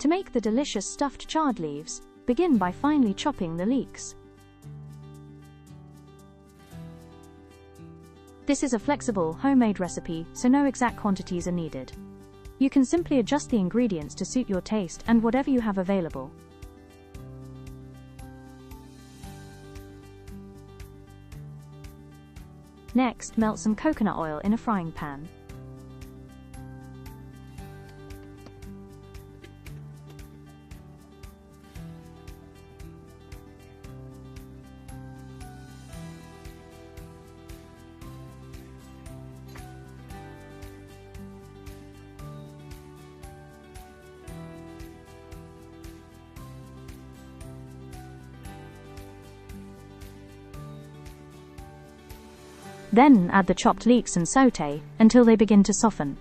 To make the delicious stuffed chard leaves, begin by finely chopping the leeks. This is a flexible, homemade recipe, so no exact quantities are needed. You can simply adjust the ingredients to suit your taste and whatever you have available. Next, melt some coconut oil in a frying pan. Then add the chopped leeks and sauté until they begin to soften.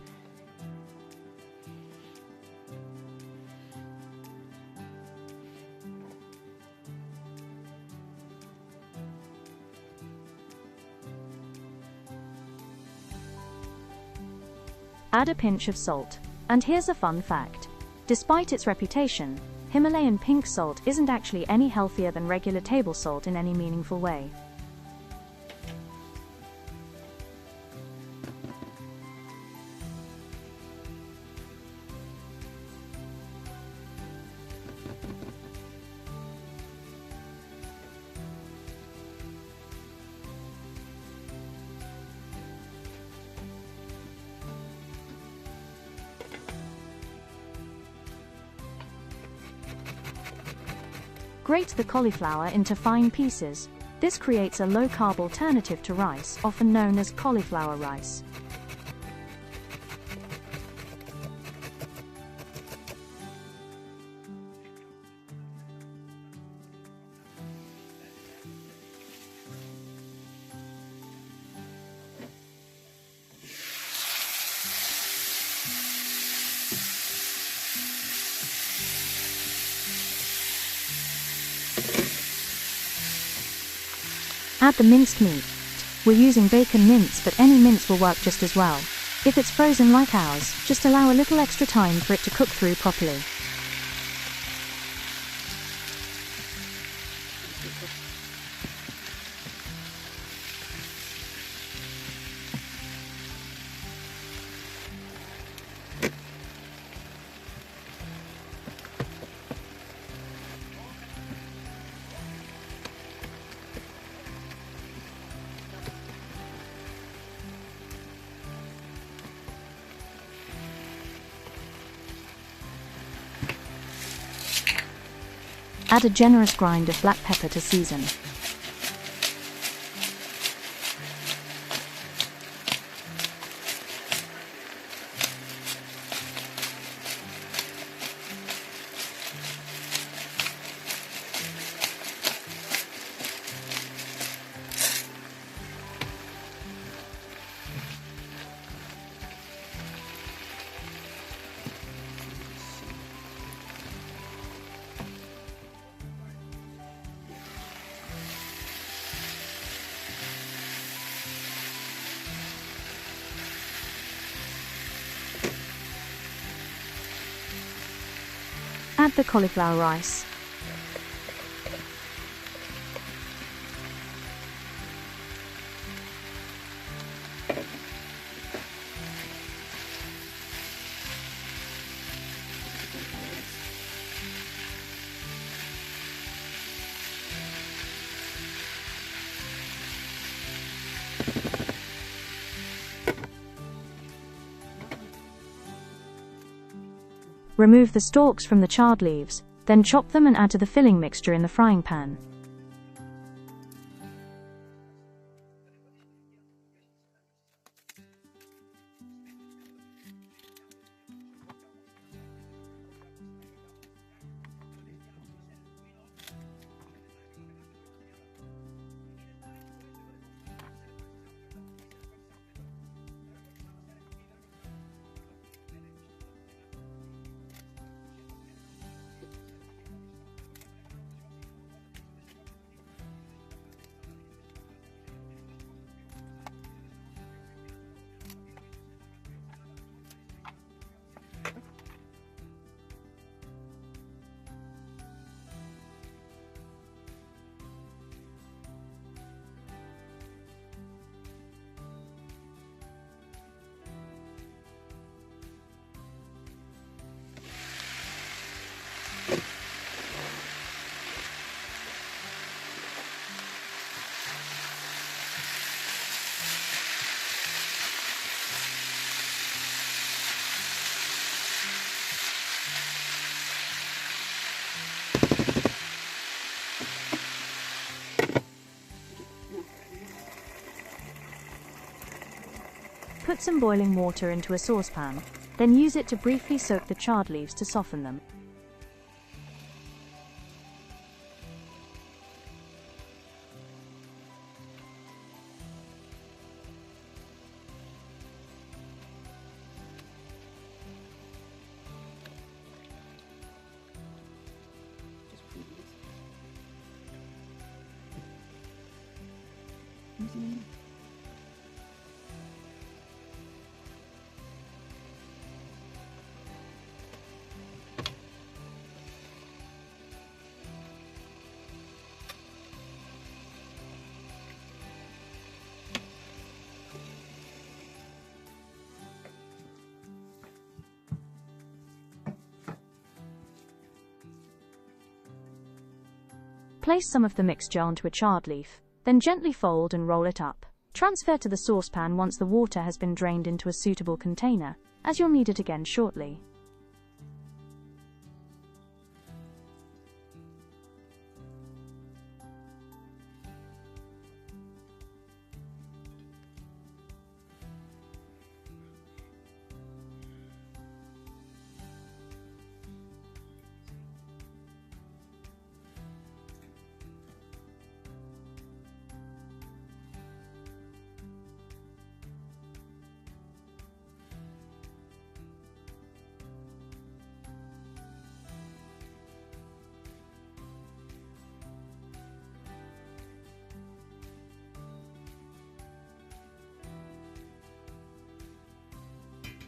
Add a pinch of salt. And here's a fun fact. Despite its reputation, Himalayan pink salt isn't actually any healthier than regular table salt in any meaningful way. Grate the cauliflower into fine pieces. This creates a low-carb alternative to rice, often known as cauliflower rice. Add the minced meat. We're using bacon mince, but any mince will work just as well. If it's frozen like ours, just allow a little extra time for it to cook through properly. Add a generous grind of black pepper to season. Add the cauliflower rice. Remove the stalks from the chard leaves, then chop them and add to the filling mixture in the frying pan. Put some boiling water into a saucepan, then use it to briefly soak the chard leaves to soften them. Place some of the mixture onto a chard leaf, then gently fold and roll it up. Transfer to the saucepan once the water has been drained into a suitable container, as you'll need it again shortly.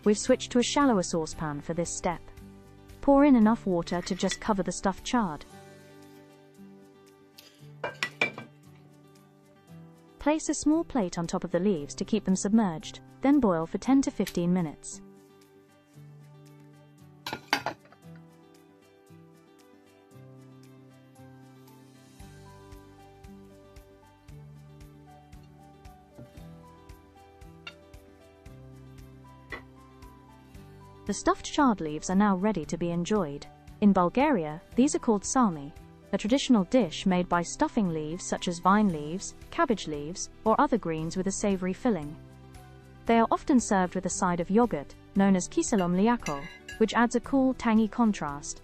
We've switched to a shallower saucepan for this step. Pour in enough water to just cover the stuffed chard. Place a small plate on top of the leaves to keep them submerged, then boil for 10 to 15 minutes. The stuffed chard leaves are now ready to be enjoyed. In Bulgaria, these are called sarmi, a traditional dish made by stuffing leaves such as vine leaves, cabbage leaves, or other greens with a savory filling. They are often served with a side of yogurt, known as kiselo mlyako, which adds a cool, tangy contrast.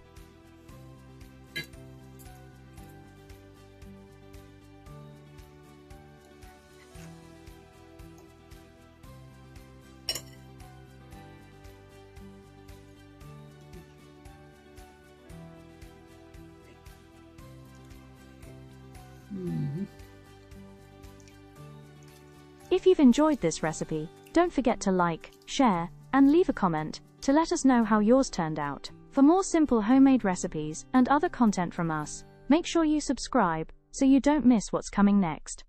If you've enjoyed this recipe, don't forget to like, share, and leave a comment to let us know how yours turned out. For more simple homemade recipes and other content from us, make sure you subscribe so you don't miss what's coming next.